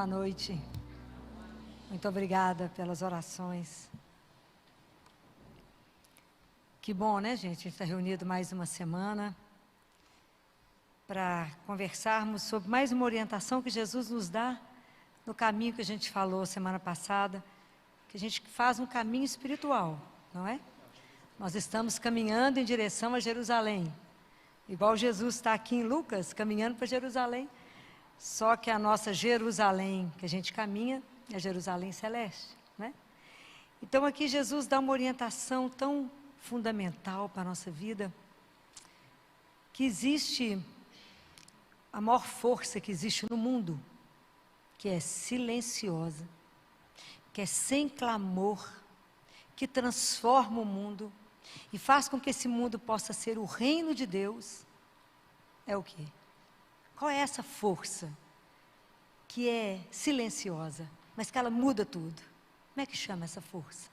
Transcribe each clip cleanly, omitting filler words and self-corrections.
Boa noite. Muito obrigada pelas orações. Que bom, né, gente? A gente está reunido mais uma semana para conversarmos sobre mais uma orientação que Jesus nos dá no caminho que a gente falou semana passada, que a gente faz um caminho espiritual, não é? Nós estamos caminhando em direção a Jerusalém, igual Jesus está aqui em Lucas, caminhando para Jerusalém. Só que a nossa Jerusalém que a gente caminha é Jerusalém celeste, né? Então aqui Jesus dá uma orientação tão fundamental para a nossa vida, que existe a maior força que existe no mundo, que é silenciosa, que é sem clamor, que transforma o mundo e faz com que esse mundo possa ser o reino de Deus. É o quê? Qual é essa força que é silenciosa, mas que ela muda tudo? Como é que chama essa força?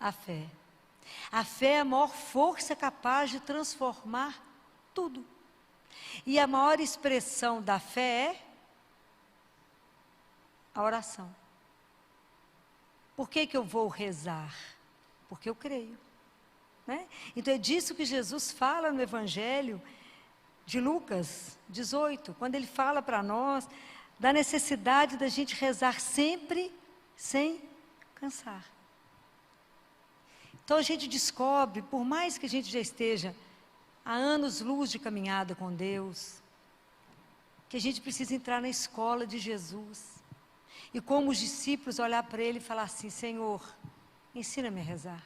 A fé. A fé é a maior força capaz de transformar tudo. E a maior expressão da fé é a oração. Por que eu vou rezar? Porque eu creio. Né? Então é disso que Jesus fala no Evangelho de Lucas 18, quando ele fala para nós da necessidade da gente rezar sempre sem cansar. Então a gente descobre, por mais que a gente já esteja há anos-luz de caminhada com Deus, que a gente precisa entrar na escola de Jesus e, como os discípulos, olhar para Ele e falar assim: Senhor, ensina-me a rezar,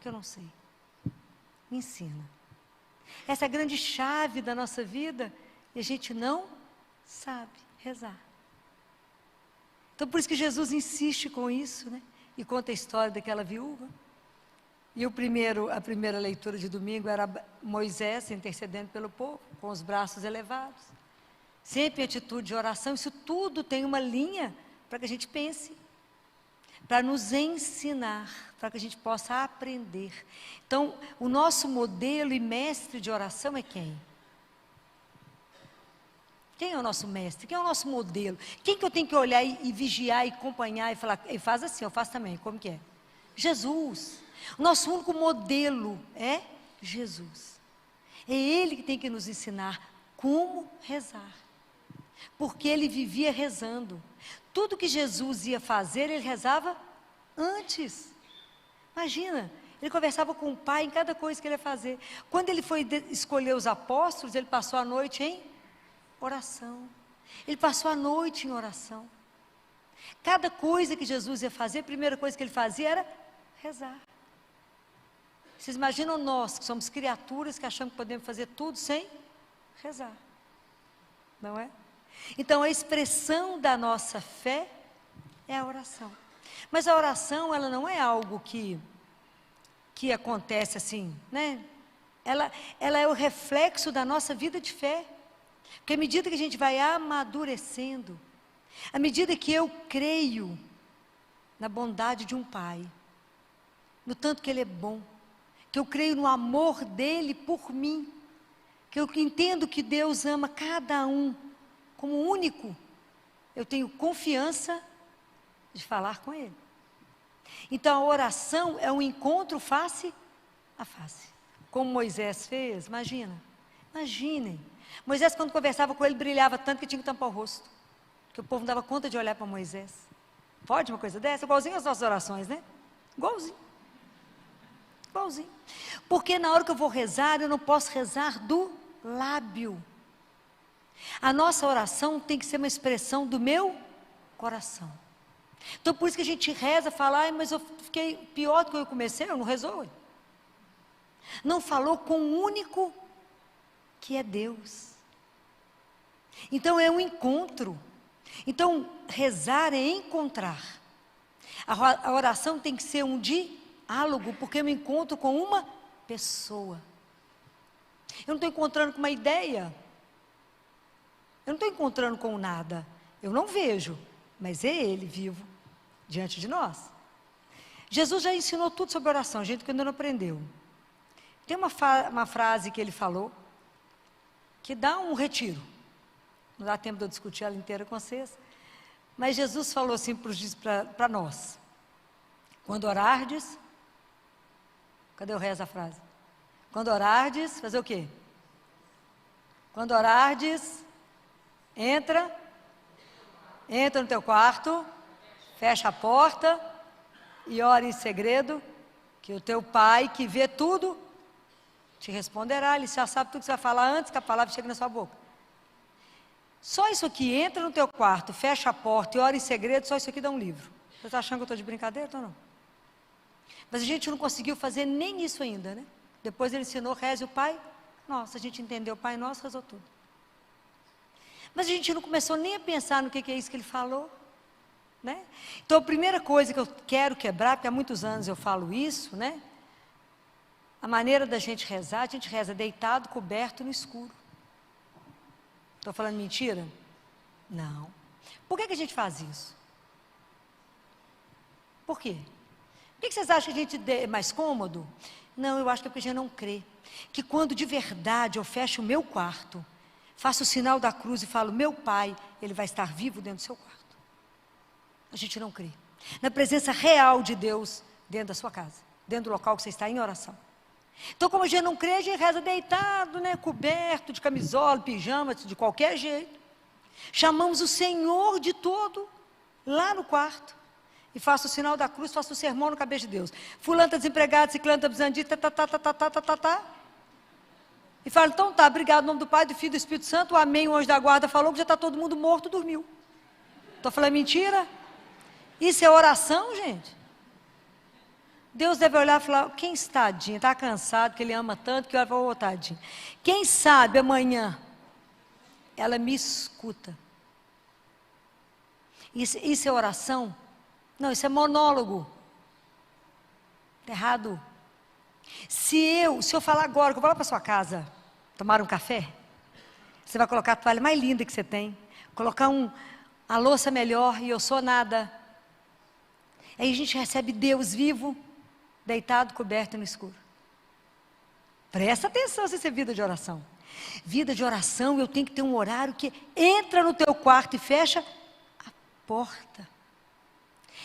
que eu não sei. Me ensina. Essa é a grande chave da nossa vida e a gente não sabe rezar. Então por isso que Jesus insiste com isso, né? E conta a história daquela viúva. E a primeira leitura de domingo era Moisés intercedendo pelo povo, com os braços elevados. Sempre em atitude de oração. Isso tudo tem uma linha para que a gente pense, para nos ensinar, para que a gente possa aprender. Então, o nosso modelo e mestre de oração é quem? Quem é o nosso mestre? Quem é o nosso modelo? Quem que eu tenho que olhar e vigiar e acompanhar e falar, e faz assim, eu faço também, como que é? Jesus. O nosso único modelo é Jesus. É Ele que tem que nos ensinar como rezar. Porque Ele vivia rezando. Tudo que Jesus ia fazer, Ele rezava antes. Imagina, Ele conversava com o Pai em cada coisa que Ele ia fazer. Quando Ele foi escolher os apóstolos, Ele passou a noite em oração. Ele passou a noite em oração. Cada coisa que Jesus ia fazer, a primeira coisa que Ele fazia era rezar. Vocês imaginam nós, que somos criaturas, que achamos que podemos fazer tudo sem rezar. Não é? Então a expressão da nossa fé é a oração. Mas a oração, ela não é algo que acontece assim, né? Ela é o reflexo da nossa vida de fé. Porque à medida que a gente vai amadurecendo, à medida que eu creio na bondade de um Pai, no tanto que Ele é bom, que eu creio no amor dEle por mim, que eu entendo que Deus ama cada um como único, eu tenho confiança de falar com Ele. Então a oração é um encontro face a face, como Moisés fez. Imaginem, Moisés, quando conversava com ele, brilhava tanto que tinha que tampar o rosto, que o povo não dava conta de olhar para Moisés. Pode uma coisa dessa? Igualzinho às nossas orações, né? Igualzinho. Porque na hora que eu vou rezar, eu não posso rezar do lábio. A nossa oração tem que ser uma expressão do meu coração. Então por isso que a gente reza, fala, mas eu fiquei pior do que eu comecei, eu não rezou. Não falou com o único que é Deus. Então é um encontro. Então rezar é encontrar. A oração tem que ser um diálogo, porque eu me encontro com uma pessoa. Eu não estou encontrando com uma ideia. Eu não estou encontrando com nada. Eu não vejo, mas é Ele vivo diante de nós. Jesus já ensinou tudo sobre oração, a gente que ainda não aprendeu. Tem uma frase que Ele falou, que dá um retiro. Não dá tempo de eu discutir ela inteira com vocês. Mas Jesus falou assim para nós. Quando orardes, cadê o resto da frase? Quando orardes, fazer o quê? Quando orardes, entra no teu quarto, fecha a porta e ora em segredo, que o teu pai que vê tudo, te responderá. Ele já sabe tudo que você vai falar antes que a palavra chegue na sua boca. Só isso aqui, entra no teu quarto, fecha a porta e ora em segredo, só isso aqui dá um livro. Você está achando que eu estou de brincadeira ou não? Mas a gente não conseguiu fazer nem isso ainda, né? Depois ele ensinou, reze o Pai Nosso. A gente entendeu o Pai Nosso, rezou tudo. Mas a gente não começou nem a pensar no que é isso que ele falou, né? Então a primeira coisa que eu quero quebrar, porque há muitos anos eu falo isso, né? A maneira da gente rezar, a gente reza deitado, coberto no escuro. Estou falando mentira? Não. Por que a gente faz isso? Por quê? Por que vocês acham que a gente é mais cômodo? Não, eu acho que é porque a gente não crê. Que quando de verdade eu fecho o meu quarto, faço o sinal da cruz e falo, meu Pai, Ele vai estar vivo dentro do seu quarto. A gente não crê. Na presença real de Deus dentro da sua casa, dentro do local que você está em oração. Então, como a gente não crê, a gente reza deitado, né, coberto, de camisola, pijama, de qualquer jeito. Chamamos o Senhor de todo lá no quarto. E faço o sinal da cruz, faço o sermão no cabeça de Deus. Fulano está desempregado, ciclano está precisando disso, E falo, então tá, obrigado, em nome do Pai, do Filho e do Espírito Santo, o amém, o anjo da guarda falou que já está todo mundo morto, dormiu. Estou falando mentira? Isso é oração, gente? Deus deve olhar e falar, quem está, tadinho, está cansado, que Ele ama tanto, que eu vou, tadinho. Quem sabe amanhã, ela me escuta. Isso é oração? Não, isso é monólogo. Está errado. Se eu falar agora, que eu vou lá para sua casa, tomar um café, você vai colocar a toalha mais linda que você tem, colocar a louça melhor e eu sou nada. Aí a gente recebe Deus vivo, deitado, coberto no escuro. Presta atenção se isso é vida de oração. Vida de oração, eu tenho que ter um horário que entra no teu quarto e fecha a porta.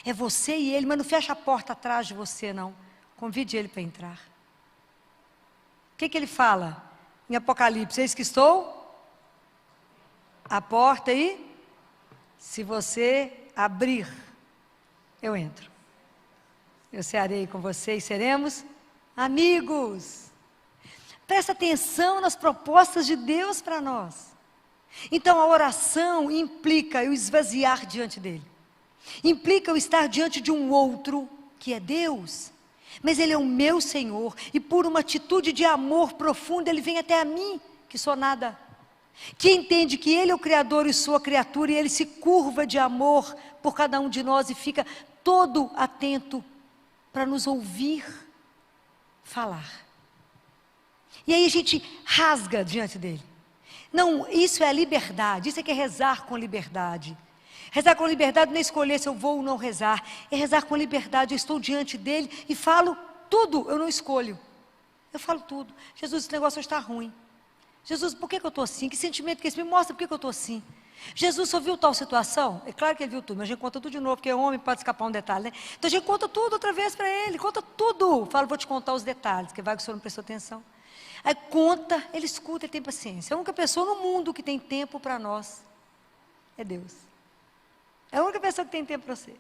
É você e ele, mas não fecha a porta atrás de você, não. Convide ele para entrar. O que ele fala em Apocalipse? Eis que estou à porta e se você abrir, eu entro. Eu cearei com você e seremos amigos. Presta atenção nas propostas de Deus para nós. Então a oração implica eu esvaziar diante dele. Implica eu estar diante de um outro que é Deus. Mas Ele é o meu Senhor. E por uma atitude de amor profundo, Ele vem até a mim, que sou nada. Que entende que Ele é o Criador e sou a criatura. E Ele se curva de amor por cada um de nós e fica todo atento para nos ouvir falar. E aí a gente rasga diante dele. Não, isso é a liberdade, isso é que é rezar com liberdade. Rezar com liberdade não é escolher se eu vou ou não rezar, é rezar com liberdade, eu estou diante dele e falo tudo, eu não escolho. Eu falo tudo. Jesus, esse negócio está ruim. Jesus, por que eu estou assim? Que sentimento que é esse? Me mostra por que eu estou assim. Jesus só viu tal situação? É claro que ele viu tudo, mas a gente conta tudo de novo, porque homem pode escapar um detalhe, né? Então a gente conta tudo outra vez para ele, conta tudo. Falo, vou te contar os detalhes, que vai que o senhor não prestou atenção. Aí conta, ele escuta, ele tem paciência. A única pessoa no mundo que tem tempo para nós é Deus. É a única pessoa que tem tempo para você.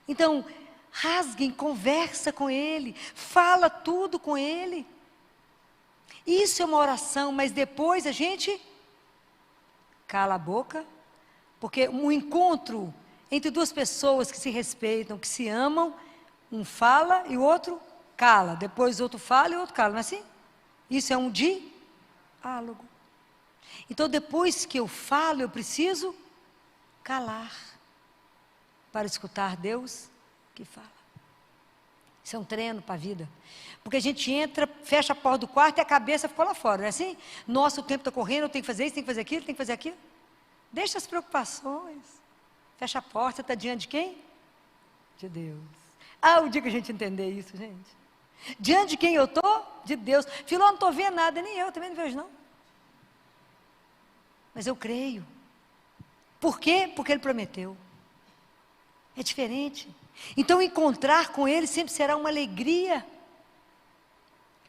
Então, rasguem, conversa com Ele, fala tudo com Ele. Isso é uma oração, mas depois a gente cala a boca, porque um encontro entre duas pessoas que se respeitam, que se amam, um fala e o outro cala, depois o outro fala e o outro cala, não é assim? Isso é um diálogo. Então, depois que eu falo, eu preciso calar para escutar Deus que fala. Isso é um treino para a vida. Porque a gente entra, fecha a porta do quarto e a cabeça ficou lá fora, não é assim? Nossa, o tempo está correndo, eu tenho que fazer isso, tenho que fazer aquilo, tenho que fazer aquilo. Deixa as preocupações. Fecha a porta, está diante de quem? De Deus. Ah, o dia que a gente entender isso, gente. Diante de quem eu estou? De Deus. Filó, não estou vendo nada, nem eu também não vejo não. mas eu creio. Por quê? Porque Ele prometeu. É diferente. Então, encontrar com Ele sempre será uma alegria.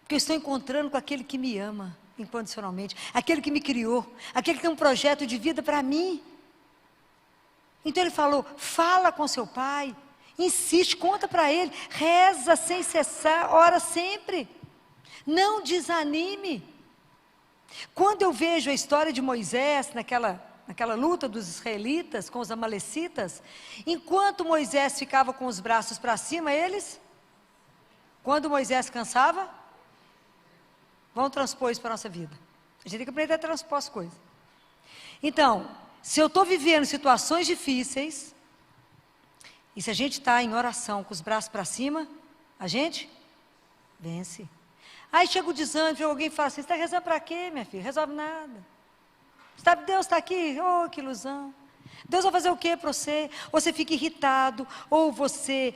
Porque eu estou encontrando com aquele que me ama incondicionalmente, aquele que me criou, aquele que tem um projeto de vida para mim. Então Ele falou, fala com seu pai, insiste, conta para ele, reza sem cessar, ora sempre. Não desanime. Quando eu vejo a história de Moisés, naquela luta dos israelitas com os amalecitas, enquanto Moisés ficava com os braços para cima, quando Moisés cansava, vamos transpor isso para a nossa vida. A gente tem que aprender a transpor as coisas. Então, se eu estou vivendo situações difíceis, e se a gente está em oração com os braços para cima, a gente vence. Aí chega o desânimo, alguém fala assim, você está rezando para quê, minha filha? Resolve nada. Deus está aqui, oh, que ilusão. Deus vai fazer o quê para você? Ou você fica irritado, ou você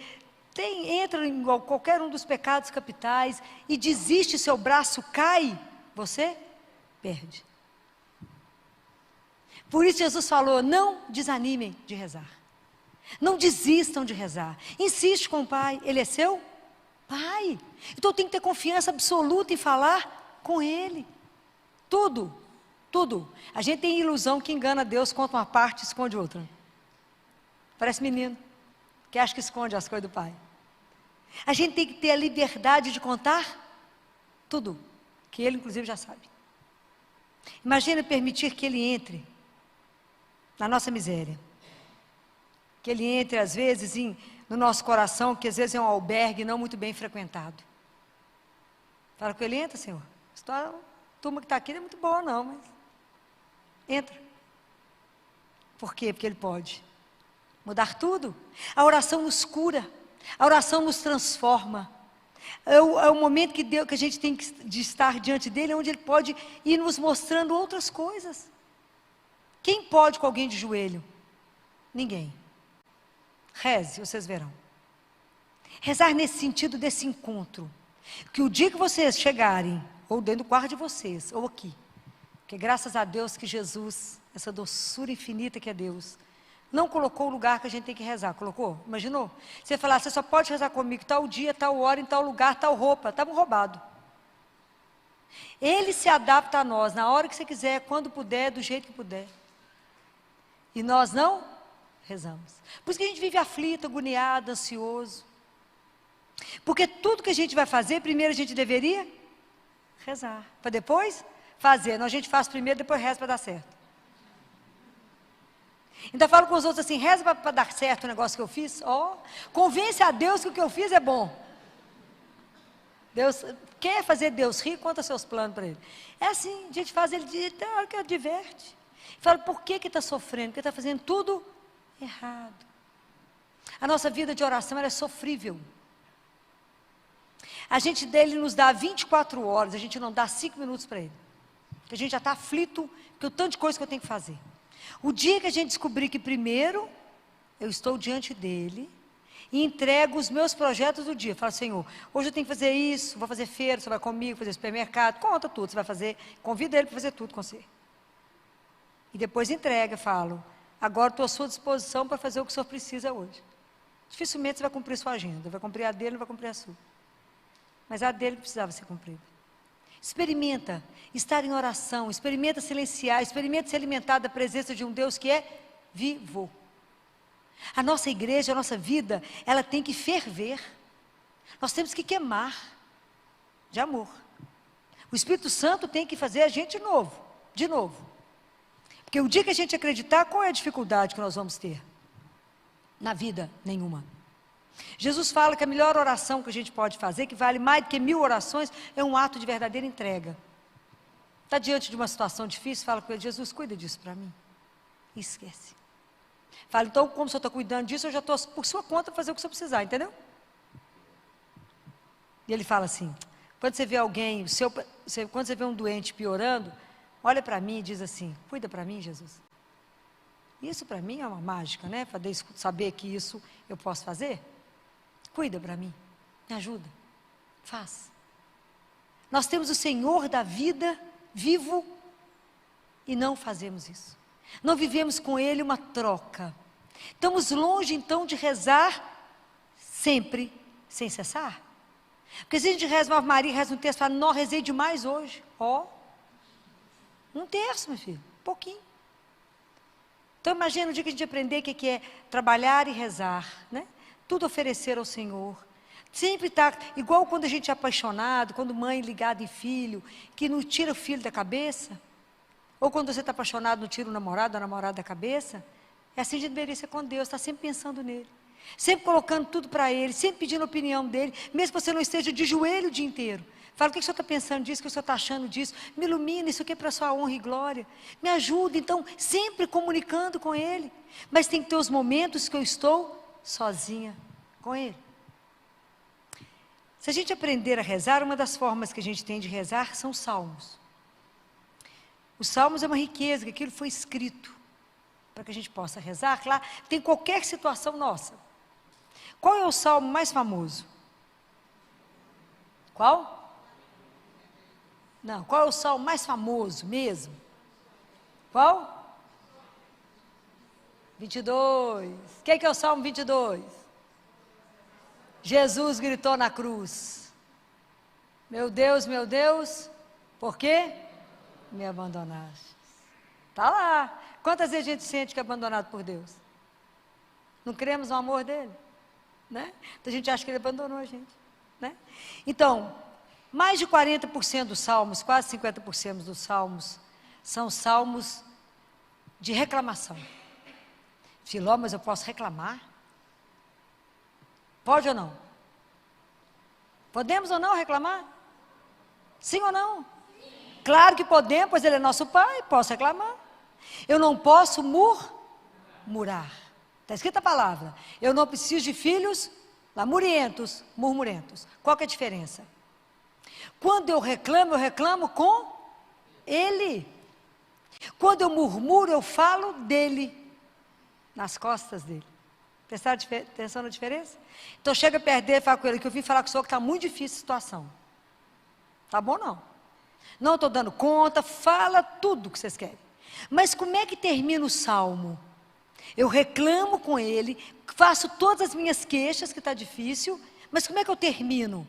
entra em qualquer um dos pecados capitais e desiste, seu braço cai, você perde. Por isso Jesus falou, não desanimem de rezar. Não desistam de rezar. Insiste com o Pai, Ele é seu Pai. Então tem que ter confiança absoluta em falar com Ele. Tudo. A gente tem ilusão que engana Deus, conta uma parte e esconde outra. Parece menino, que acha que esconde as coisas do Pai. A gente tem que ter a liberdade de contar tudo, que Ele inclusive já sabe. Imagina permitir que Ele entre na nossa miséria. Que Ele entre às vezes no nosso coração, que às vezes é um albergue não muito bem frequentado. Fala com Ele, entra, Senhor. A turma que está aqui não é muito boa não, mas entra. Por quê? Porque Ele pode mudar tudo. A oração nos cura. A oração nos transforma. É o momento que a gente tem de estar diante dEle, onde Ele pode ir nos mostrando outras coisas. Quem pode com alguém de joelho? Ninguém. Reze, vocês verão. Rezar nesse sentido desse encontro. Que o dia que vocês chegarem, ou dentro do quarto de vocês, ou aqui, porque graças a Deus que Jesus, essa doçura infinita que é Deus, não colocou o lugar que a gente tem que rezar, colocou? Imaginou? Você falar, você só pode rezar comigo tal dia, tal hora, em tal lugar, tal roupa, estamos roubados. Ele se adapta a nós, na hora que você quiser, quando puder, do jeito que puder. E nós não rezamos. Por isso que a gente vive aflito, agoniado, ansioso. Porque tudo que a gente vai fazer, primeiro a gente deveria rezar, para depois fazer. Não, a gente faz primeiro, depois reza para dar certo. Ainda falo com os outros assim, reza para dar certo o negócio que eu fiz. Convence a Deus que o que eu fiz é bom. Deus quer fazer Deus rir, conta seus planos para Ele. É assim, a gente faz, Ele tem hora que diverte. Fala, por que está sofrendo? Porque está fazendo tudo errado. A nossa vida de oração ela é sofrível. A gente dele nos dá 24 horas, a gente não dá 5 minutos para Ele. Porque a gente já está aflito, porque o tanto de coisa que eu tenho que fazer. O dia que a gente descobrir que primeiro eu estou diante dEle e entrego os meus projetos do dia. Falo, Senhor, hoje eu tenho que fazer isso, vou fazer feira, você vai comigo, fazer supermercado, conta tudo, você vai fazer, convida Ele para fazer tudo com você. E depois entrega, falo, agora estou à sua disposição para fazer o que o Senhor precisa hoje. Dificilmente você vai cumprir sua agenda, vai cumprir a dele, não vai cumprir a sua. Mas a dele que precisava ser cumprida. Experimenta estar em oração, experimenta silenciar, experimenta se alimentar da presença de um Deus que é vivo. A nossa igreja, a nossa vida, ela tem que ferver. Nós temos que queimar de amor. O Espírito Santo tem que fazer a gente de novo. Porque o dia que a gente acreditar, qual é a dificuldade que nós vamos ter? Na vida, nenhuma. Jesus fala que a melhor oração que a gente pode fazer, que vale mais do que 1000 orações, é um ato de verdadeira entrega. Está diante de uma situação difícil, fala com ele, Jesus, cuida disso para mim. E esquece. Fala, então, como o Senhor está cuidando disso, eu já estou por sua conta para fazer o que o Senhor precisar, entendeu? E ele fala assim, quando você vê alguém, quando você vê um doente piorando, olha para mim e diz assim, cuida para mim, Jesus. Isso para mim é uma mágica, né? Para saber que isso eu posso fazer. Cuida para mim, me ajuda, faz. Nós temos o Senhor da vida vivo E não fazemos isso. Não vivemos com Ele uma troca. Estamos longe, então, de rezar sempre, sem cessar. Porque se a gente reza uma Ave Maria, reza um terço, fala, não, rezei demais hoje. Ó, um terço, meu filho, pouquinho. Então, imagina o dia que a gente aprender o que é trabalhar e rezar, né? Tudo oferecer ao Senhor. Sempre está, igual quando a gente é apaixonado, quando mãe ligada em filho, que não tira o filho da cabeça. Ou quando você está apaixonado, não tira o namorado, a namorada da cabeça. É assim que a gente deveria ser com Deus, está sempre pensando nele. Sempre colocando tudo para Ele, sempre pedindo a opinião dEle, mesmo que você não esteja de joelho o dia inteiro. Fala, o que o senhor está pensando disso, o que o senhor está achando disso? Me ilumina, isso aqui é para a sua honra e glória. Me ajuda, então, sempre comunicando com Ele. Mas tem que ter os momentos que eu estou sozinha com Ele. Se a gente aprender a rezar, uma das formas que a gente tem de rezar são os salmos. Os salmos é uma riqueza, que aquilo foi escrito para que a gente possa rezar. Claro, tem qualquer situação nossa. Qual é o salmo mais famoso? Qual? Não, qual é o salmo mais famoso mesmo? Qual? 22. O que é o salmo 22? Jesus gritou na cruz. Meu Deus, por quê? Me abandonaste. Está lá. Quantas vezes a gente sente que é abandonado por Deus? Não cremos no amor dele? Né? Então a gente acha que ele abandonou a gente. Né? Então, mais de 40% dos salmos, quase 50% dos salmos, são salmos de reclamação. Filó, mas eu posso reclamar? Pode ou não? Podemos ou não reclamar? Sim ou não? Sim. Claro que podemos, pois Ele é nosso Pai, posso reclamar. Eu não posso murmurar. Está escrita a palavra. Eu não preciso de filhos lamurientos, murmurentos. Qual que é a diferença? Quando eu reclamo com Ele. Quando eu murmuro, eu falo dEle, nas costas dEle. Prestaram atenção na diferença? Então chega perto dele e fala com ele, que eu vim falar com o senhor que está muito difícil a situação. Tá bom não? Não estou dando conta, fala tudo o que vocês querem. Mas como é que termina o salmo? Eu reclamo com ele, faço todas as minhas queixas, que está difícil, mas como é que eu termino?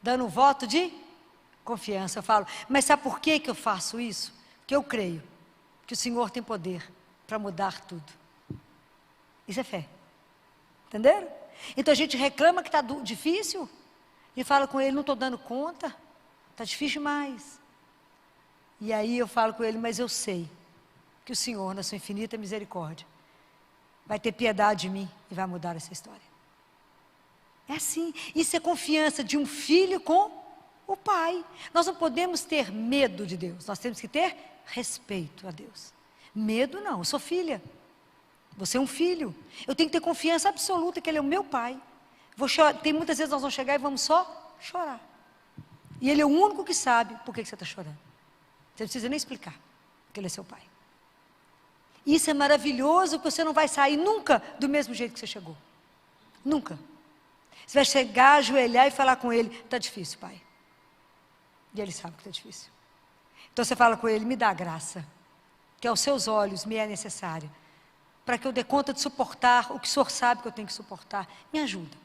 Dando um voto de confiança. Eu falo, mas sabe por que eu faço isso? Porque eu creio que o Senhor tem poder para mudar tudo. Isso é fé. Entenderam? Então a gente reclama que está difícil e fala com ele, não estou dando conta, está difícil demais. E aí eu falo com ele, mas eu sei que o Senhor, na sua infinita misericórdia, vai ter piedade de mim e vai mudar essa história. É assim. Isso é confiança de um filho com o pai. Nós não podemos ter medo de Deus, nós temos que ter respeito a Deus. Medo não, eu sou filha. Você é um filho. Eu tenho que ter confiança absoluta que Ele é o meu pai. Tem muitas vezes nós vamos chegar e vamos só chorar. E Ele é o único que sabe por que você está chorando. Você não precisa nem explicar que Ele é seu pai. Isso é maravilhoso, porque você não vai sair nunca do mesmo jeito que você chegou. Nunca. Você vai chegar, ajoelhar e falar com Ele, está difícil, pai. E Ele sabe que está difícil. Então você fala com Ele, me dá graça, que aos seus olhos me é necessária, para que eu dê conta de suportar o que o Senhor sabe que eu tenho que suportar. Me ajuda.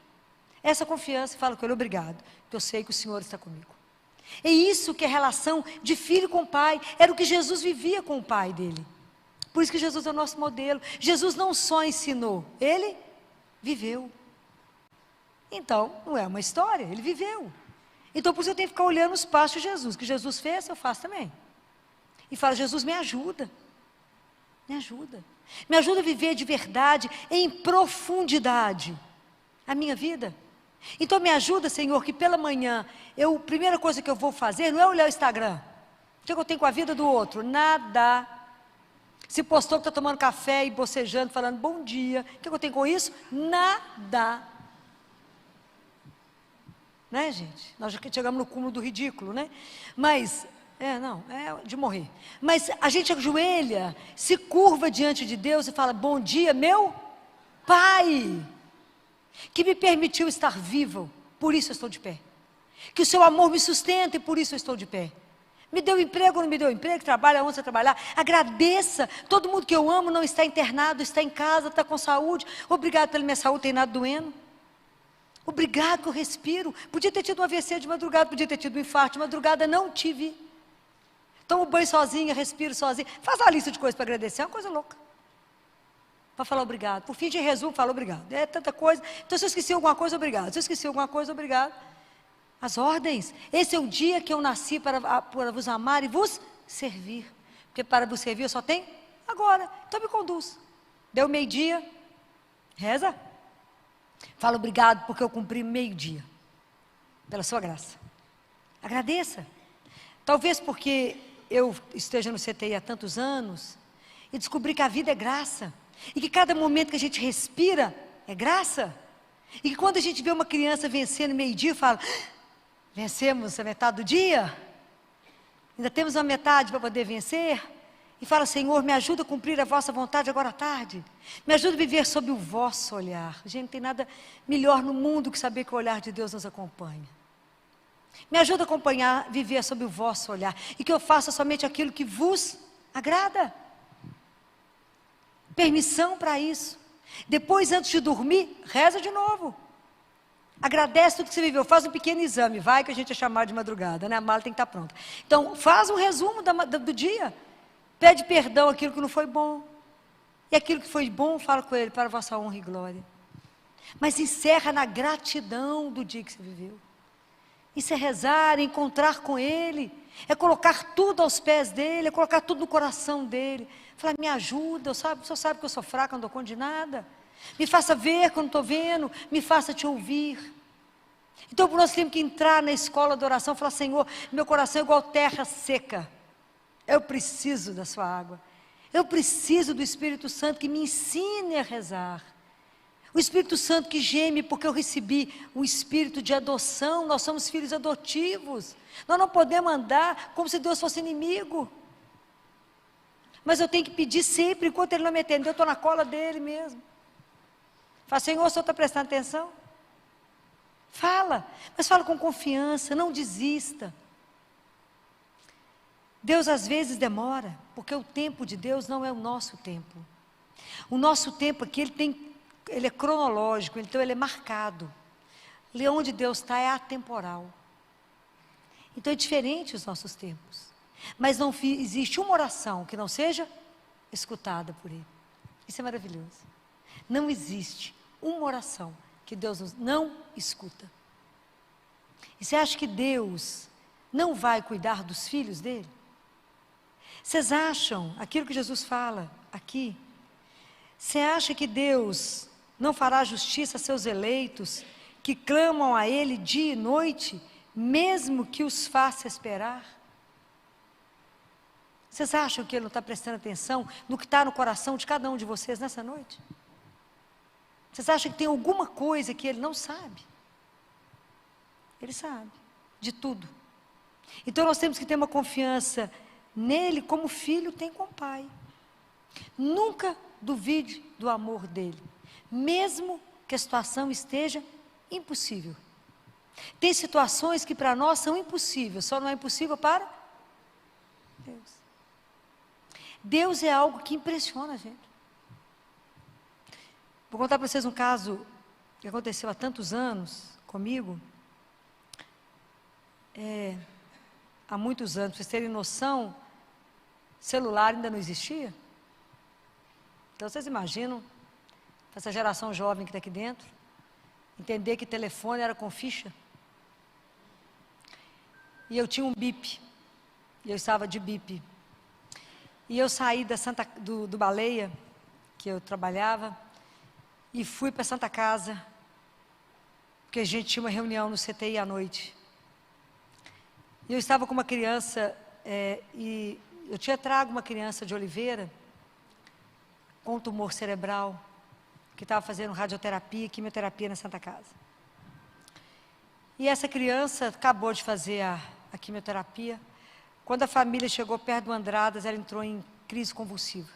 Essa confiança, fala com Ele, obrigado, porque eu sei que o Senhor está comigo. É isso que é relação de filho com pai. Era o que Jesus vivia com o pai dele. Por isso que Jesus é o nosso modelo. Jesus não só ensinou, Ele viveu. Então, não é uma história, Ele viveu. Então, por isso eu tenho que ficar olhando os passos de Jesus. O que Jesus fez, eu faço também. E fala, Jesus, me ajuda. Me ajuda. Me ajuda a viver de verdade, em profundidade, a minha vida. Então me ajuda, Senhor, que pela manhã, a primeira coisa que eu vou fazer não é olhar o Instagram. O que eu tenho com a vida do outro? Nada. Se postou que está tomando café e bocejando, falando bom dia. O que eu tenho com isso? Nada. Né, gente? Nós já chegamos no cúmulo do ridículo, né? Mas... é de morrer. Mas a gente ajoelha, se curva diante de Deus e fala, bom dia, meu Pai, que me permitiu estar vivo, por isso eu estou de pé. Que o seu amor me sustenta e por isso eu estou de pé. Me deu emprego ou não me deu emprego? Trabalha onde você trabalhar? Agradeça. Todo mundo que eu amo não está internado, está em casa, está com saúde. Obrigado pela minha saúde, tem nada doendo. Obrigado que eu respiro. Podia ter tido um AVC de madrugada, podia ter tido um infarto de madrugada, não tive. Tomo banho sozinha, respiro sozinha. Faz uma lista de coisas para agradecer, é uma coisa louca. Para falar obrigado. Por fim de resumo, fala obrigado. É tanta coisa. Então, se eu esqueci alguma coisa, obrigado. Se eu esqueci alguma coisa, obrigado. As ordens. Esse é o dia que eu nasci para vos amar e vos servir. Porque para vos servir eu só tenho agora. Então me conduz. Deu meio-dia. Reza. Fala obrigado porque eu cumpri meio-dia. Pela sua graça. Agradeça. Talvez porque eu esteja no CTI há tantos anos e descobri que a vida é graça. E que cada momento que a gente respira é graça. E que quando a gente vê uma criança vencendo meio-dia, fala, vencemos a metade do dia? Ainda temos uma metade para poder vencer? E fala, Senhor, me ajuda a cumprir a vossa vontade agora à tarde. Me ajuda a viver sob o vosso olhar. Gente, não tem nada melhor no mundo que saber que o olhar de Deus nos acompanha. Me ajuda a acompanhar, viver sob o vosso olhar. E que eu faça somente aquilo que vos agrada. Permissão para isso. Depois, antes de dormir, reza de novo. Agradece tudo que você viveu. Faz um pequeno exame. Vai que a gente é chamado de madrugada, né? A mala tem que estar pronta. Então, faz um resumo do dia. Pede perdão aquilo que não foi bom. E aquilo que foi bom, fala com ele, para a vossa honra e glória. Mas encerra na gratidão do dia que você viveu. Isso é rezar, é encontrar com ele. É colocar tudo aos pés dele, é colocar tudo no coração dele. Falar, me ajuda, o senhor sabe que eu sou fraca, não dou conta de nada. Me faça ver quando estou vendo, me faça te ouvir. Então nós temos que entrar na escola da oração e falar, Senhor, meu coração é igual terra seca. Eu preciso da sua água. Eu preciso do Espírito Santo que me ensine a rezar. O Espírito Santo que geme porque eu recebi o Espírito de adoção. Nós somos filhos adotivos. Nós não podemos andar como se Deus fosse inimigo. Mas eu tenho que pedir sempre, enquanto Ele não me atender, eu estou na cola dEle mesmo. Fala, Senhor, o Senhor está prestando atenção? Fala, mas fala com confiança, não desista. Deus às vezes demora, porque o tempo de Deus não é o nosso tempo. O nosso tempo aqui, ele é cronológico, então ele é marcado. Ali onde Deus está é atemporal. Então é diferente os nossos tempos. Mas não existe uma oração que não seja escutada por Ele. Isso é maravilhoso. Não existe uma oração que Deus não escuta. E você acha que Deus não vai cuidar dos filhos dele? Vocês acham, aquilo que Jesus fala aqui, você acha que Deus não fará justiça a seus eleitos, que clamam a Ele dia e noite, mesmo que os faça esperar? Vocês acham que Ele não está prestando atenção no que está no coração de cada um de vocês nessa noite? Vocês acham que tem alguma coisa que Ele não sabe? Ele sabe de tudo. Então nós temos que ter uma confiança nele como o filho tem com o pai. Nunca duvide do amor dele, mesmo que a situação esteja impossível. Tem situações que para nós são impossíveis, só não é impossível para Deus. Deus é algo que impressiona a gente. Vou contar para vocês um caso que aconteceu há tantos anos comigo. Há muitos anos, para vocês terem noção, celular ainda não existia. Então vocês imaginam, essa geração jovem que está aqui dentro, entender que telefone era com ficha. E eu tinha um bip, e eu estava de bip. E eu saí do Baleia, que eu trabalhava, e fui para a Santa Casa, porque a gente tinha uma reunião no CTI à noite. E eu estava com uma criança, e eu tinha trago uma criança de Oliveira, com tumor cerebral, que estava fazendo radioterapia e quimioterapia na Santa Casa. E essa criança acabou de fazer a quimioterapia. Quando a família chegou perto do Andradas, ela entrou em crise convulsiva.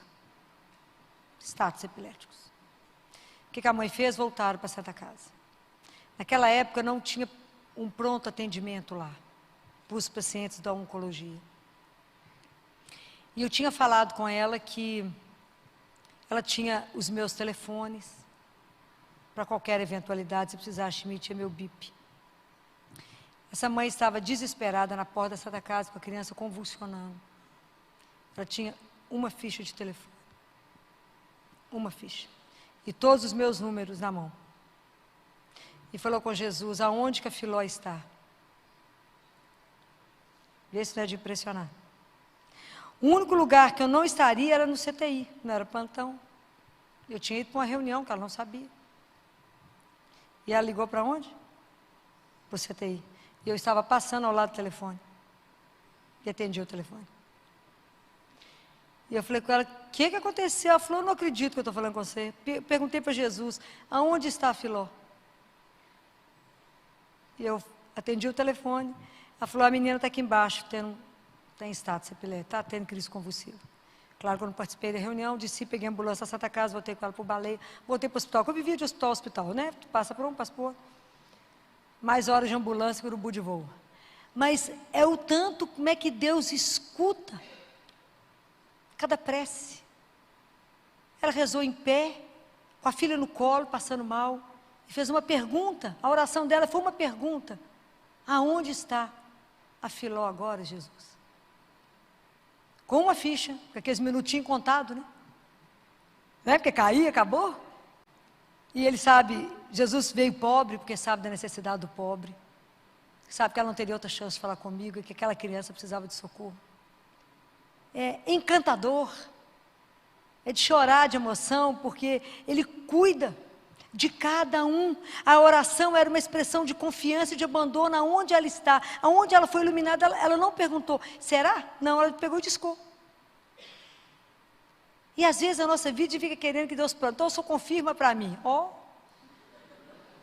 Status epiléticos. O que a mãe fez? Voltaram para a Santa Casa. Naquela época não tinha um pronto atendimento lá, para os pacientes da oncologia. E eu tinha falado com ela que ela tinha os meus telefones, para qualquer eventualidade, se precisasse de mim, tinha meu bip. Essa mãe estava desesperada na porta da Santa Casa, com a criança convulsionando. Ela tinha uma ficha de telefone. Uma ficha. E todos os meus números na mão. E falou com Jesus, aonde que a Filó está? Vê se não é de impressionar. O único lugar que eu não estaria era no CTI, não era plantão. Eu tinha ido para uma reunião que ela não sabia. E ela ligou para onde? Para o CTI. E eu estava passando ao lado do telefone. E atendi o telefone. E eu falei com ela, o que aconteceu? Ela falou, eu não acredito que eu estou falando com você. Perguntei para Jesus, aonde está a Filó? E eu atendi o telefone. Ela falou, a menina está aqui embaixo, tem status epilético, está tendo crise convulsiva. Claro que eu não participei da reunião, desci, peguei a ambulância da Santa Casa, voltei com ela para o Baleia, voltei para o hospital, que eu vivia de hospital a hospital, né? Tu passa por um, passa por outro. Mais horas de ambulância que o urubu de voo. Mas é o tanto como é que Deus escuta cada prece. Ela rezou em pé, com a filha no colo, passando mal, e fez uma pergunta. A oração dela foi uma pergunta. Aonde está a Filó agora, Jesus? Com uma ficha, com aqueles minutinhos contados, né? Não é porque caía, acabou. E ele sabe, Jesus veio pobre, porque sabe da necessidade do pobre. Sabe que ela não teria outra chance de falar comigo, e que aquela criança precisava de socorro. É encantador. É de chorar de emoção, porque ele cuida de cada um. A oração era uma expressão de confiança e de abandono aonde ela está, aonde ela foi iluminada. Ela não perguntou, será? Não, ela pegou e discou. E às vezes a nossa vida fica querendo que Deus pronto, então só confirma para mim.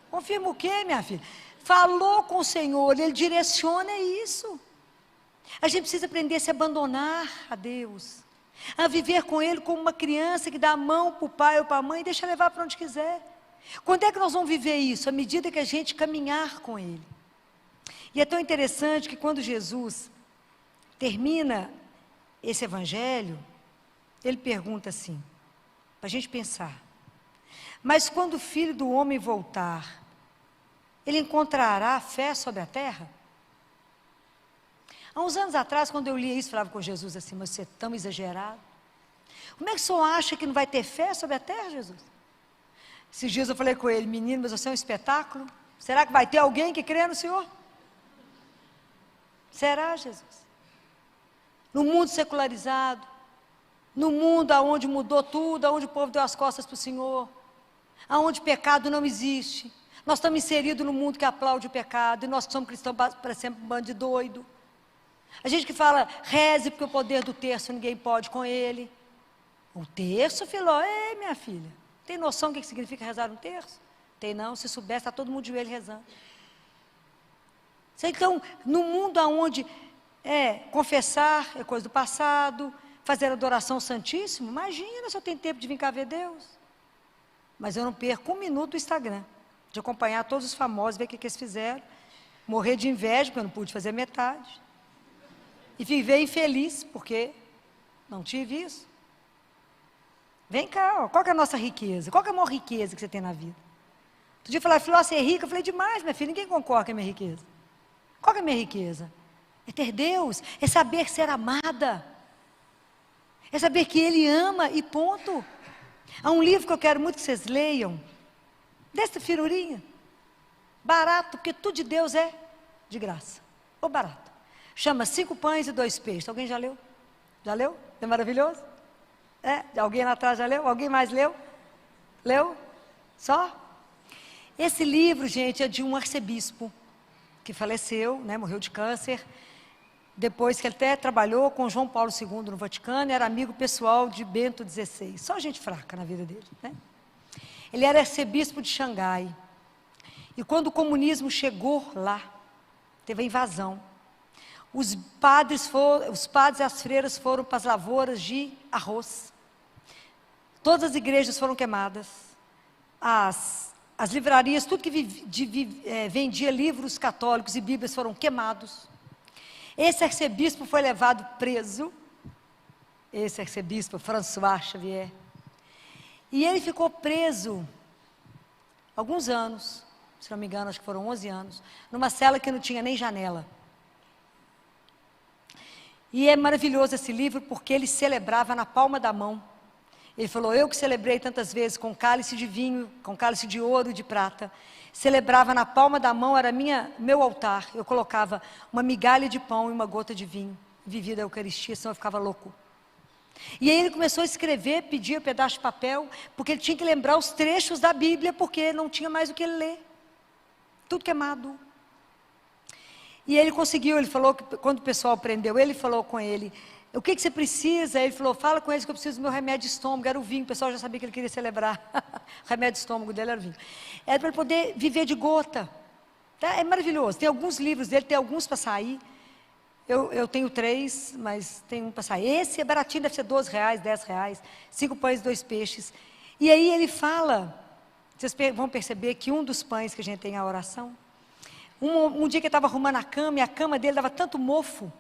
Confirma o quê, minha filha? Falou com o Senhor, Ele direciona isso. A gente precisa aprender a se abandonar a Deus, a viver com Ele como uma criança que dá a mão para o pai ou para a mãe e deixa levar para onde quiser. Quando é que nós vamos viver isso? À medida que a gente caminhar com Ele. E é tão interessante que quando Jesus termina esse evangelho, Ele pergunta assim, para a gente pensar, mas quando o Filho do Homem voltar, Ele encontrará fé sobre a terra? Há uns anos atrás, quando eu lia isso, falava com Jesus assim, mas você é tão exagerado. Como é que o senhor acha que não vai ter fé sobre a terra, Jesus? Esses dias eu falei com ele, menino, mas você é um espetáculo? Será que vai ter alguém que crê no Senhor? Será, Jesus? No mundo secularizado, no mundo onde mudou tudo, onde o povo deu as costas para o Senhor, onde pecado não existe, nós estamos inseridos no mundo que aplaude o pecado, e nós que somos cristãos parecemos um bando de doido. A gente que fala, reze porque o poder do terço ninguém pode com ele. O terço, Filó, minha filha, tem noção do que significa rezar um terço? Tem não, se soubesse, está todo mundo de joelho rezando. Então, no mundo onde confessar é coisa do passado, fazer adoração ao Santíssimo, imagina se eu tenho tempo de vir cá ver Deus. Mas eu não perco um minuto do Instagram, de acompanhar todos os famosos, ver o que eles fizeram, morrer de inveja, porque eu não pude fazer metade, e viver infeliz, porque não tive isso. Vem cá, qual que é a nossa riqueza? Qual que é a maior riqueza que você tem na vida? Outro dia eu falei, Filó, você é rica? Eu falei, demais, minha filha, ninguém concorda com a minha riqueza. Qual que é a minha riqueza? É ter Deus, é saber ser amada, é saber que Ele ama e ponto. Há um livro que eu quero muito que vocês leiam, dessa firurinha, barato, porque tudo de Deus é de graça, ou barato. Chama 5 pães e 2 peixes. Alguém já leu? Já leu? É maravilhoso? Alguém lá atrás já leu? Alguém mais leu? Leu? Só? Esse livro, gente, é de um arcebispo que faleceu, né, morreu de câncer, depois que ele até trabalhou com João Paulo II no Vaticano, era amigo pessoal de Bento XVI, só gente fraca na vida dele, né? Ele era arcebispo de Xangai, e quando o comunismo chegou lá, teve a invasão, os padres e as freiras foram para as lavouras de arroz, todas as igrejas foram queimadas, as livrarias, tudo que vendia livros católicos e bíblias foram queimados. Esse arcebispo foi levado preso, esse arcebispo François Xavier. E ele ficou preso alguns anos, se não me engano, acho que foram 11 anos, numa cela que não tinha nem janela. E é maravilhoso esse livro porque ele celebrava na palma da mão. Ele falou, eu que celebrei tantas vezes com cálice de vinho, com cálice de ouro e de prata, celebrava na palma da mão, era meu altar, eu colocava uma migalha de pão e uma gota de vinho, vivia da Eucaristia, senão eu ficava louco. E aí ele começou a escrever, pedia um pedaço de papel, porque ele tinha que lembrar os trechos da Bíblia, porque não tinha mais o que ele ler, tudo queimado. E ele conseguiu, ele falou, que quando o pessoal prendeu ele, falou com ele, o que você precisa? Ele falou, fala com eles que eu preciso do meu remédio de estômago, era o vinho, o pessoal já sabia que ele queria celebrar, o remédio de estômago dele era o vinho. Era para ele poder viver de gota, tá? É maravilhoso, tem alguns livros dele, tem alguns para sair, eu tenho 3, mas tem um para sair, esse é baratinho, deve ser R$12, R$10, 5 pães e 2 peixes, e aí ele fala, vocês vão perceber que um dos pães que a gente tem é a oração, um dia que ele estava arrumando a cama, e a cama dele dava tanto mofo,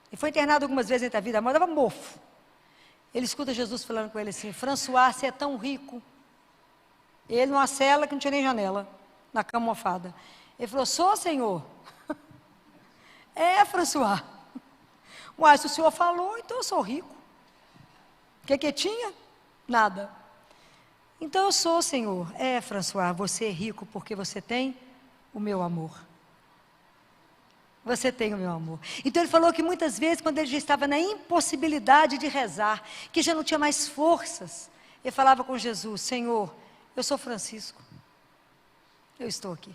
ele foi internado algumas vezes entre a vida e a morte, dava mofo. Ele escuta Jesus falando com ele assim, François, você é tão rico. Ele numa cela que não tinha nem janela, na cama mofada. Ele falou, sou, Senhor? É, François. Uai, se o Senhor falou, então eu sou rico. O que tinha? Nada. Então eu sou, Senhor. É, François, você é rico porque você tem o meu amor. Você tem o meu amor. Então ele falou que muitas vezes, quando ele já estava na impossibilidade de rezar, que já não tinha mais forças, ele falava com Jesus, Senhor, eu sou Francisco, eu estou aqui.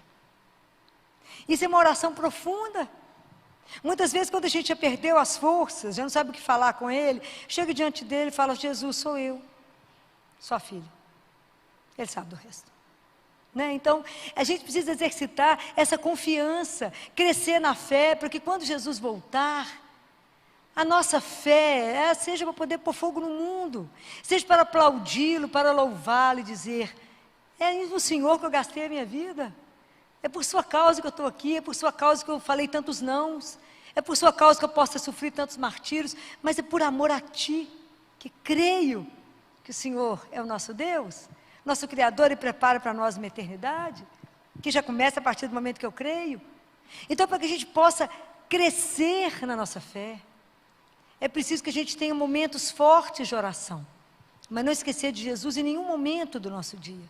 Isso é uma oração profunda. Muitas vezes, quando a gente já perdeu as forças, já não sabe o que falar com ele, chega diante dele e fala, Jesus, sou eu, sua filha. Ele sabe do resto. Né? Então, a gente precisa exercitar essa confiança, crescer na fé, para que quando Jesus voltar, a nossa fé seja para poder pôr fogo no mundo, seja para aplaudi-lo, para louvá-lo e dizer, é no Senhor que eu gastei a minha vida, é por sua causa que eu estou aqui, é por sua causa que eu falei tantos nãos, é por sua causa que eu posso ter sofrido tantos martírios, mas é por amor a Ti, que creio que o Senhor é o nosso Deus, nosso Criador, e prepara para nós uma eternidade, que já começa a partir do momento que eu creio. Então, para que a gente possa crescer na nossa fé, é preciso que a gente tenha momentos fortes de oração, mas não esquecer de Jesus em nenhum momento do nosso dia.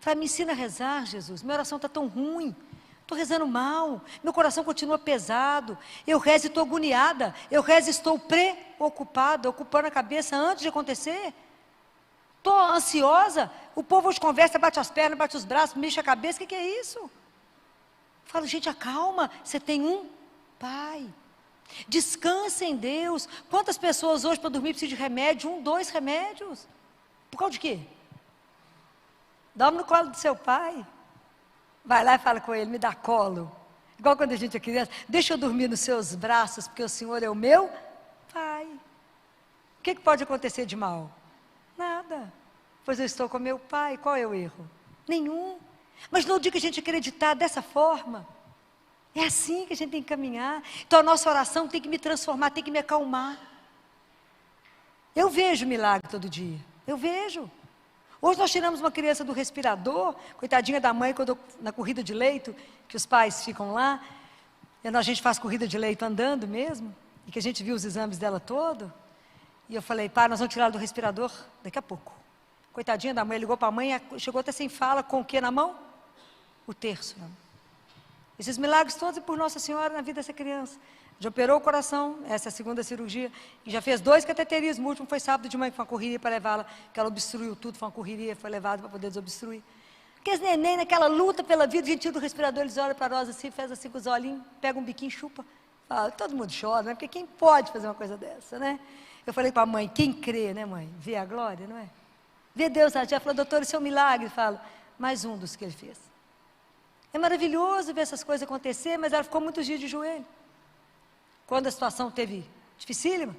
Fala, me ensina a rezar, Jesus, minha oração está tão ruim, estou rezando mal, meu coração continua pesado, eu rezo e estou agoniada, eu rezo e estou preocupada, ocupando a cabeça antes de acontecer. Estou ansiosa, o povo hoje conversa, bate as pernas, bate os braços, mexe a cabeça, o que é isso? Falo, gente, acalma, você tem um Pai, descansa em Deus. Quantas pessoas hoje para dormir precisam de remédio, 1, 2 remédios, por causa de quê? Dorme no colo do seu pai, vai lá e fala com ele, me dá colo, igual quando a gente é criança, deixa eu dormir nos seus braços, porque o Senhor é o meu Pai. O que pode acontecer de mal? Nada, pois eu estou com meu Pai, qual é o erro? Nenhum. Mas no dia que a gente acreditar dessa forma, é assim que a gente tem que caminhar. Então a nossa oração tem que me transformar, tem que me acalmar. Eu vejo milagre todo dia, eu vejo. Hoje nós tiramos uma criança do respirador, coitadinha da mãe, quando na corrida de leito, que os pais ficam lá, e a gente faz corrida de leito andando mesmo, e que a gente viu os exames dela todo. E eu falei, pai, nós vamos tirar ela do respirador daqui a pouco. Coitadinha da mãe, ligou para a mãe, chegou até sem fala, com o que na mão? O terço. Não. Esses milagres todos é por Nossa Senhora na vida dessa criança. Já operou o coração, essa é a segunda cirurgia, e já fez 2 cateterismos, o último foi sábado de manhã, que foi uma correria para levá-la, que ela obstruiu tudo, foi uma correria, foi levada para poder desobstruir. Aqueles neném naquela luta pela vida, a gente tira do respirador, eles olham para nós assim, faz assim com os olhinhos, pega um biquinho, chupa. Fala, todo mundo chora, né? Porque quem pode fazer uma coisa dessa, né? Eu falei para a mãe, quem crê, né, mãe? Vê a glória, não é? Vê Deus, ela já falou, doutor, isso é um milagre. Falo, mais um dos que ele fez. É maravilhoso ver essas coisas acontecer, mas ela ficou muitos dias de joelho. Quando a situação teve dificílima,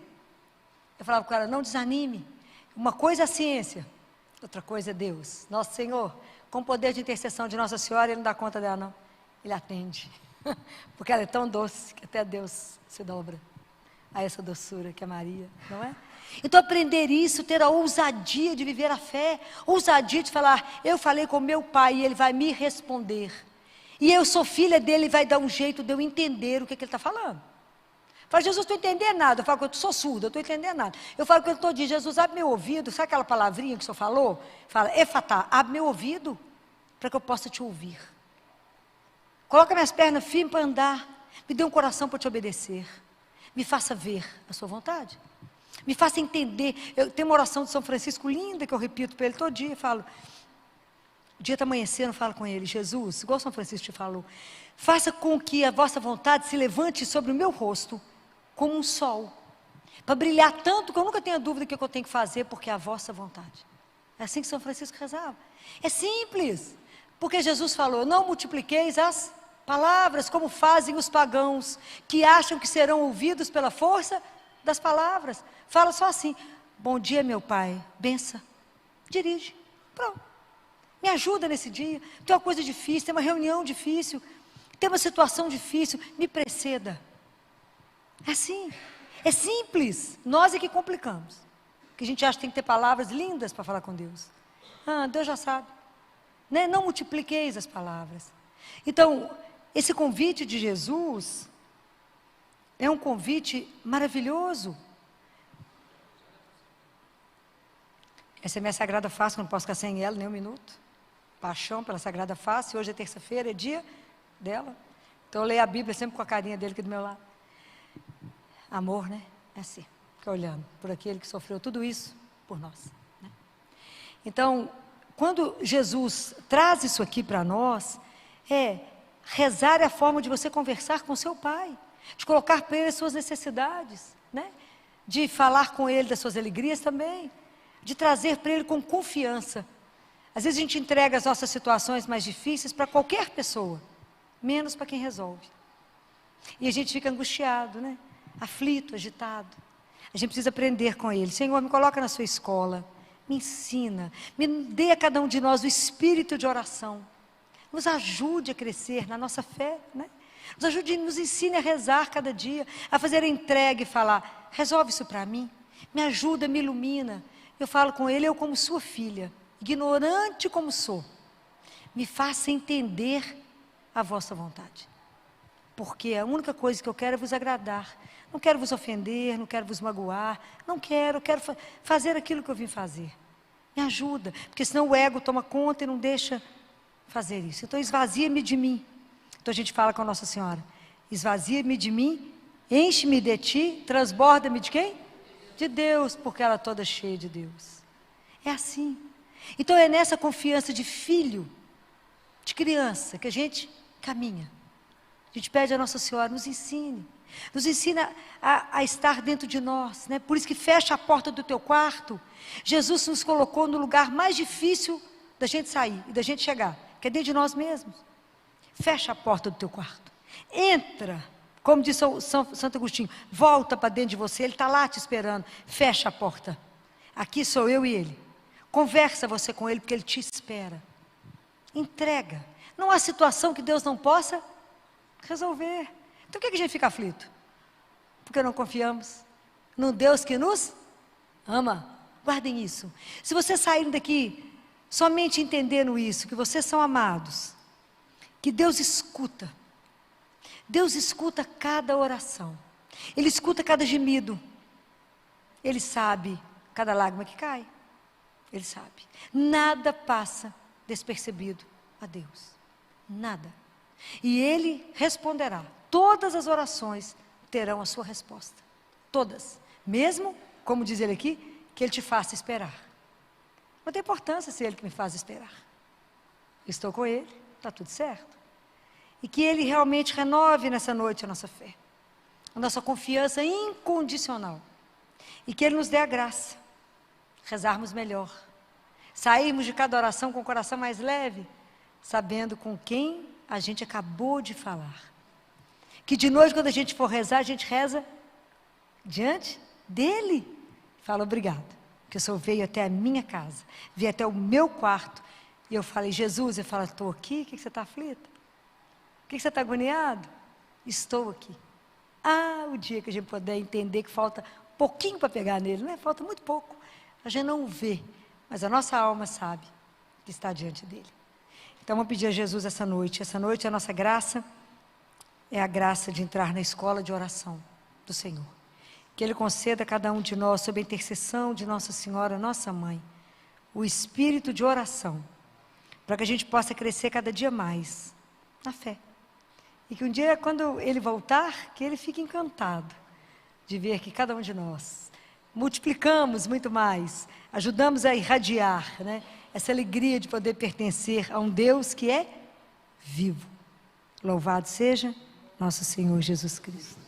eu falava com ela, não desanime. Uma coisa é a ciência, outra coisa é Deus. Nosso Senhor, com o poder de intercessão de Nossa Senhora, Ele não dá conta dela, não. Ele atende. Porque ela é tão doce que até Deus se dobra. a essa doçura que é Maria, não é? Então aprender isso, ter a ousadia de viver a fé, ousadia de falar, eu falei com meu pai e ele vai me responder. E eu sou filha dele e vai dar um jeito de eu entender o que ele está falando. Fala, Jesus, não estou entendendo nada. Eu falo que eu sou surda, eu estou entendendo nada. Eu falo que eu estou dizendo, Jesus, abre meu ouvido. Sabe aquela palavrinha que o senhor falou? Fala, efatá, abre meu ouvido para que eu possa te ouvir. Coloca minhas pernas firmes para andar. Me dê um coração para te obedecer. Me faça ver a sua vontade. Me faça entender. Eu tenho uma oração de São Francisco linda que eu repito para ele todo dia. Eu falo, o dia está amanhecendo, eu falo com ele, Jesus, igual São Francisco te falou, faça com que a vossa vontade se levante sobre o meu rosto como um sol, para brilhar tanto que eu nunca tenha dúvida do que eu tenho que fazer, porque é a vossa vontade. É assim que São Francisco rezava. É simples, porque Jesus falou, não multipliqueis as palavras como fazem os pagãos, que acham que serão ouvidos pela força das palavras. Fala só assim, bom dia meu pai, bença, dirige, pronto. Me ajuda nesse dia, tem uma coisa difícil, tem uma reunião difícil, tem uma situação difícil, me preceda. É assim, é simples, nós é que complicamos. Que a gente acha que tem que ter palavras lindas para falar com Deus. Deus já sabe. Né? Não multipliqueis as palavras. Então, esse convite de Jesus é um convite maravilhoso. Essa é a minha Sagrada Face, não posso ficar sem ela nem um minuto. Paixão pela Sagrada Face, hoje é terça-feira, é dia dela. Então eu leio a Bíblia sempre com a carinha dele aqui do meu lado. Amor, né? É assim, fica olhando por aquele que sofreu tudo isso por nós. Né? Então, quando Jesus traz isso aqui para nós, rezar é a forma de você conversar com seu pai, de colocar para ele as suas necessidades, né? De falar com ele das suas alegrias também, de trazer para ele com confiança. Às vezes a gente entrega as nossas situações mais difíceis para qualquer pessoa, menos para quem resolve. E a gente fica angustiado, né? Aflito, agitado. A gente precisa aprender com ele. Senhor, me coloca na sua escola, me ensina, me dê a cada um de nós o espírito de oração. Nos ajude a crescer na nossa fé, né? Nos ajude, nos ensine a rezar cada dia, a fazer a entrega e falar, resolve isso para mim, me ajuda, me ilumina. Eu falo com ele, eu como sua filha, ignorante como sou, me faça entender a vossa vontade. Porque a única coisa que eu quero é vos agradar. Não quero vos ofender, não quero vos magoar, não quero, fazer aquilo que eu vim fazer. Me ajuda, porque senão o ego toma conta e não deixa fazer isso. Então esvazia-me de mim. Então a gente fala com a Nossa Senhora, esvazia-me de mim, enche-me de ti, transborda-me de quem? De Deus, porque ela é toda cheia de Deus. É assim. Então é nessa confiança de filho, de criança, que a gente caminha. A gente pede a Nossa Senhora, nos ensina a estar dentro de nós, né? Por isso que fecha a porta do teu quarto. Jesus nos colocou no lugar mais difícil da gente sair e da gente chegar, que é dentro de nós mesmos. Fecha a porta do teu quarto, entra, como disse Santo Agostinho, volta para dentro de você, ele está lá te esperando, fecha a porta, aqui sou eu e ele, conversa você com ele, porque ele te espera, entrega, não há situação que Deus não possa resolver. Então por que a gente fica aflito? Porque não confiamos num Deus que nos ama. Guardem isso. Se vocês saírem daqui somente entendendo isso, que vocês são amados, que Deus escuta cada oração, Ele escuta cada gemido, Ele sabe cada lágrima que cai, Ele sabe, nada passa despercebido a Deus, nada. E Ele responderá. Todas as orações terão a sua resposta. Todas. Mesmo, como diz ele aqui, que Ele te faça esperar. Não tem importância se Ele que me faz esperar. Estou com Ele, está tudo certo. E que Ele realmente renove nessa noite a nossa fé. A nossa confiança incondicional. E que Ele nos dê a graça. Rezarmos melhor. Sairmos de cada oração com o coração mais leve, sabendo com quem a gente acabou de falar. Que de noite, quando a gente for rezar, a gente reza diante dEle. Fala, obrigado, porque o Senhor veio até a minha casa, veio até o meu quarto, e eu falei, Jesus, eu falo, estou aqui, o que você está aflita? Por que você está agoniado? Estou aqui. Ah, o dia que a gente puder entender que falta pouquinho para pegar nele, né? Falta muito pouco. A gente não o vê, mas a nossa alma sabe que está diante dele. Então, vamos pedir a Jesus essa noite. Essa noite a nossa graça é a graça de entrar na escola de oração do Senhor. Que Ele conceda a cada um de nós, sob a intercessão de Nossa Senhora, nossa Mãe, o espírito de oração, para que a gente possa crescer cada dia mais na fé. E que um dia, quando Ele voltar, que Ele fique encantado de ver que cada um de nós multiplicamos muito mais, ajudamos a irradiar, né, essa alegria de poder pertencer a um Deus que é vivo. Louvado seja nosso Senhor Jesus Cristo.